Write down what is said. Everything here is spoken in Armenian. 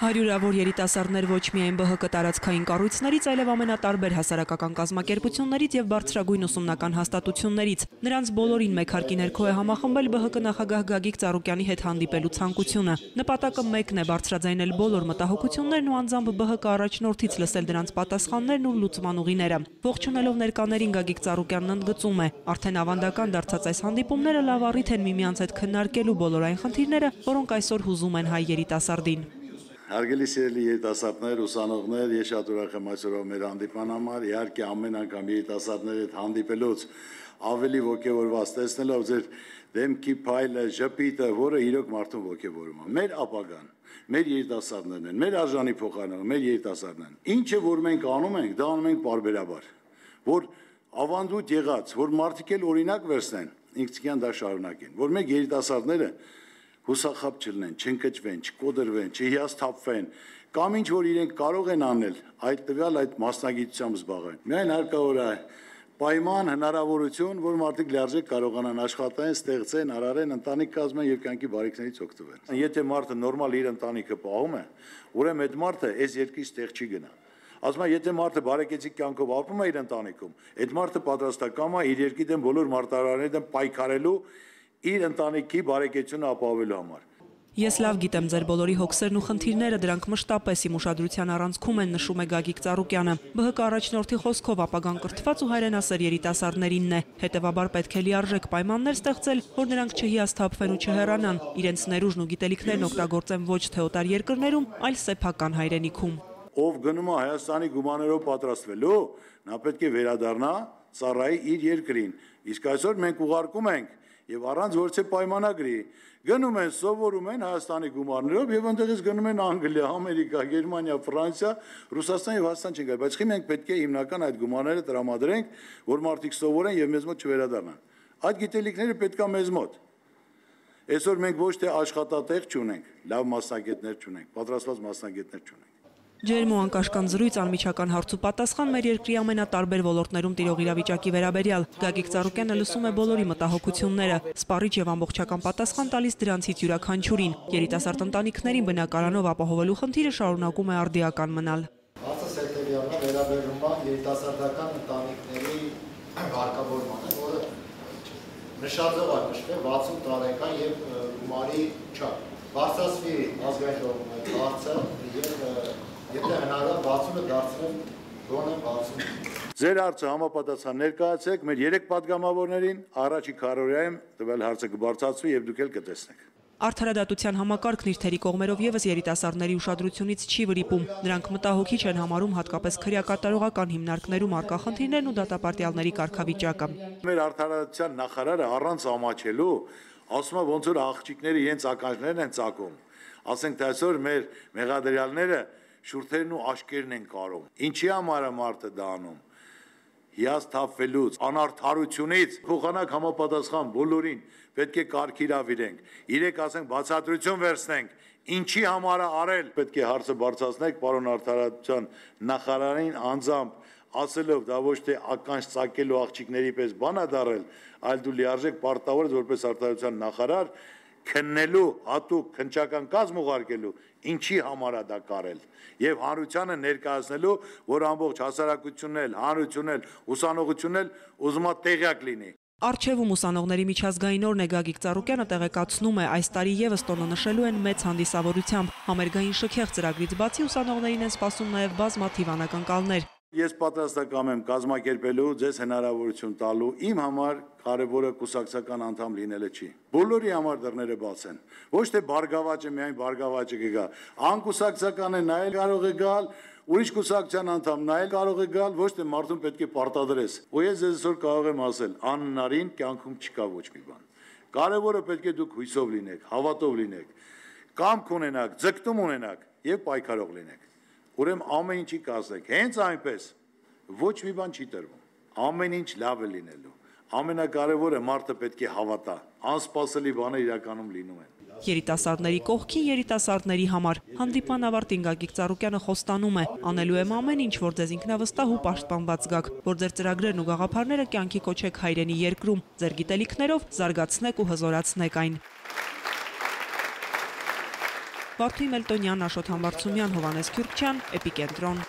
Հարյուրավոր երիտասարդներ ոչ միայն ԲՀԿ տարածքային կառույցներից, այլև ամենատարբեր հասարակական կազմակերպություններից եւ բարձրագույն ուսումնական հաստատություններից։ Նրանց բոլորին մեկ հարկի ներքո է համախմբել ԲՀԿ նախագահ Գագիկ Ծառուկյանի հետ հանդիպելու ցանկությունը։ Նպատակը մեկն է՝ բարձրաձայնել բոլոր մտահոգություններն ու անձամբ ԲՀԿ առաջնորդից լսել դրանց պատասխաններն ու լուծման ուղիները։ Ողջունելով ներկաներին Գագիկ Ծառուկյանն ընդգծում է, արդեն ավանդական դարձած այս հանդիպումները լավ առիթ են միմյանց հետ քննարկելու բոլոր այն խնդիրները, որոնք այսօր հուզում են հայ երիտասարդին։ Հարգելի սիրելի երիտասարդներ, ուսանողներ, ես շատ ուրախ եմ այսօրով մեր հանդիպման համար, իհարկե ամեն անգամ երիտասարդների հետ հանդիպելուց ավելի ոգևորված տեսնելով ձեր դեմքի փայլը, ժպիտը, որը իրոք մարդուն ոգևորում է։ Մեր ապագան, մեր երիտասարդներն են, մեր արժանի փոխանակը, մեր երիտասարդներն են։ Ինչը որ մենք անում ենք, դա անում ենք պարբերաբար, որ ավանդույթ եղած, որ մարդիկ էլ օրինակ վերցնեն, ինքնին դա շարունակեն, որ մենք երիտասարդները հուսախաբ չլնեն, չընկճվեն, չկոդրվեն, չհիասթափվեն, կամ ինչ որ իրենք կարող են անել, այդ տվյալ այդ մասնագիտությամբ զբաղեն։ Միայն հարկավոր է պայման, հնարավորություն, որ մարդիկ լիարժեք կարողանան աշխատեն, ստեղծեն, արարեն, ընտանիք կազմեն եւ կյանքի բարիքներից օգտվեն։ Եթե մարդը նորմալ իր ընտանիքը պահում է, ուրեմն այդ մարդը այս երկրից տեղ չի գնա։ Ասում եմ, եթե մարդը բարեկեցիկ կյանքով ապրում է իր ընտանիքում, այդ մարդը պատրաստական է իր երկրի դեմ բոլոր մարտահրավերների դեմ պայքարելու իր ընտանիքի բարեկեցությունը ապահովելու համար։ Ես լավ գիտեմ ձեր բոլորի հոգսերն ու խնդիրները, դրանք մշտապես իմ ուշադրության առանցքում են, նշում է Գագիկ Ծառուկյանը։ ԲՀԿ առաջնորդի խոսքով ապագան կրթված ու հայրենասեր երիտասարդներինն է, հետևաբար պետք է լիարժեք պայմաններ ստեղծել, որ նրանք չհիասթափվեն ու չհեռանան, իրենց ներուժն ու գիտելիքներն օգտագործեն ոչ թե օտար երկրներում, այլ սեփական հայրենիքում։ Ով գնում է Հայաստանի գումարներով պատրաստվելու, նա պետք է վերադառնա ծառայի իր երկրին։ Իսկ այսօր մենք ուղարկում ենք եւ առանց որցե պայմանագրի գնում են, սովորում են Հայաստանի գումարներով եւ այնտեղից գնում են Անգլիա, Ամերիկա, Գերմանիա, Ֆրանսիա, Ռուսաստան եւ Հայաստան չեն գալ, բայց խի մենք պետք է հիմնական այդ գումարները տրամադրենք, որ մարդիկ սովորեն եւ մեզ մոտ չվերադառնան։ Այդ գիտելիքները պետք է մեզ մոտ։ Այսօր մենք ոչ թե աշխատատեղ չունենք, լավ մասնագետներ չունենք, պատրաստված մասնագետներ չունենք։ Ջերմ ու անկաշկան զրույց անմիջական հարց ու պատասխան մեր երկրի ամենատարբեր ոլորտներում տիրող իրավիճակի վերաբերյալ։ Գագիկ Ծառուկյանը լսում է բոլորի մտահոգությունները, սպառիչ եւ ամբողջական պատասխան տալիս դրանցից յուրաքանչյուրին։ Երիտասարդ ընտանիքներին բնակարանով ապահովելու խնդիրը շարունակում է արդիական մնալ։ Բացը սեկտորիալը վերաբերում է երիտասարդական ընտանիքների վարկավորմանը, որը նշաձև է նշվել 60 տարեկան եւ գումարի չափ։ Բարձրացվի ազգային ժողովի բարձր եւ եթե հնարավոր 60-ը դարձնել գոնե 60։ Ձեր հարցը համապատասխան ներկայացեք մեր 3 падգամավորներին, առաջի քառորյայում տվյալ հարցը կբարձրացվի եւ դուք էլ կտեսնեք։ Արդարադատության համակարգն իր թերի կողմերով եւս երիտասարդների ուշադրությունից չի վրիպում։ Նրանք մտահոգիչ են համարում հատկապես քրեակատարողական հիմնարկներում առկա խնդիրներն ու դատապարտյալների կարգավիճակը։ Մեր արդարադատության նախարարը առանց ամաչելու ասում է ոնց որ աղջիկները իրենց ականջներն են ծակում։ Ասենք թե այսօր մեր մեղադրյալները շուրթերն ու աշկերն են կարում։ Ինչի համար է մարդը դա անում։ Հիասթափվելուց, անարդարությունից փոխանակ համապատասխան բոլորին պետք է կարգիրավիրենք։ Իրեք ասենք բացատրություն վերցնենք, ինչի համար է արել։ Պետք է հարցը բարձրացնենք պարոն արդարադատության նախարարին անձամբ ասելով դա ոչ թե ականջ ծակելու աղջիկների պես բան է դարել, այլ դու լիարժեք պարտավոր ես որպես արդարադատության նախարար քննելու հատուկ քննչական կազմ ուղարկելու ինչի համար է դա կարել եւ հանրությանը ներկայացնելու որ ամբողջ հասարակությունն էլ հանրությունն էլ ուսանողությունն էլ ուզում է տեղյակ լինի։ Արչևում ուսանողների միջազգային օրն է Գագիկ Ծառուկյանը տեղեկացնում է այս տարի եւս տոնը նշելու են մեծ հանդիսավորությամբ։ Համերգային շքեղ ծրագրից բացի ուսանողներին են սպասում նաեւ բազմաթիվ անակնկալներ։ Ես պատրաստակամ եմ կազմակերպելու ձեզ հնարավորություն տալու իմ համար կարևորը կուսակցական անդամ լինելը չի։ Բոլորի համար դռները բաց են։ Ոչ թե բարգավաճը միայն բարգավաճը կգա։ Անկուսակցականը նայել կարող է գալ, ուրիշ կուսակցության անդամ նայել կարող է գալ, ոչ թե մարդուն պետք է պարտադրես։ Ու ես ձեզ այսօր կարող եմ ասել, անհնարին կյանքում չկա ոչ մի բան։ Կարևորը պետք է դուք հույսով լինեք, հավատով լինեք, կամք ունենաք, ձգտում ունենաք եւ պայքարող լինեք։ Ուրեմն ամեն ինչի կասեք, հենց այնպես ոչ մի բան չի տրվում, ամեն ինչ լավ է լինելու, ամենակարևորը մարդը պետք է հավատա, անսպասելի բաներ իրականում լինում են։ Երիտասարդների կողքին երիտասարդների համար հանդիպման ավարտին Գագիկ Ծառուկյանը խոստանում է, անելու եմ ամեն ինչ, որ ձեզ ինքնավստահ ու պաշտպանված զգաք, որ ձեր ծրագրերն ու գաղափարները կյանքի կոչեք հայրենի երկրում, ձեր գիտելիքներով զարգացնեք ու հզորացնեք այն։ Վարդուհի Մելտոնյան, Աշոտ Համբարձումյան, Հովանես Քյուրքչյան, Էպիկենտրոն։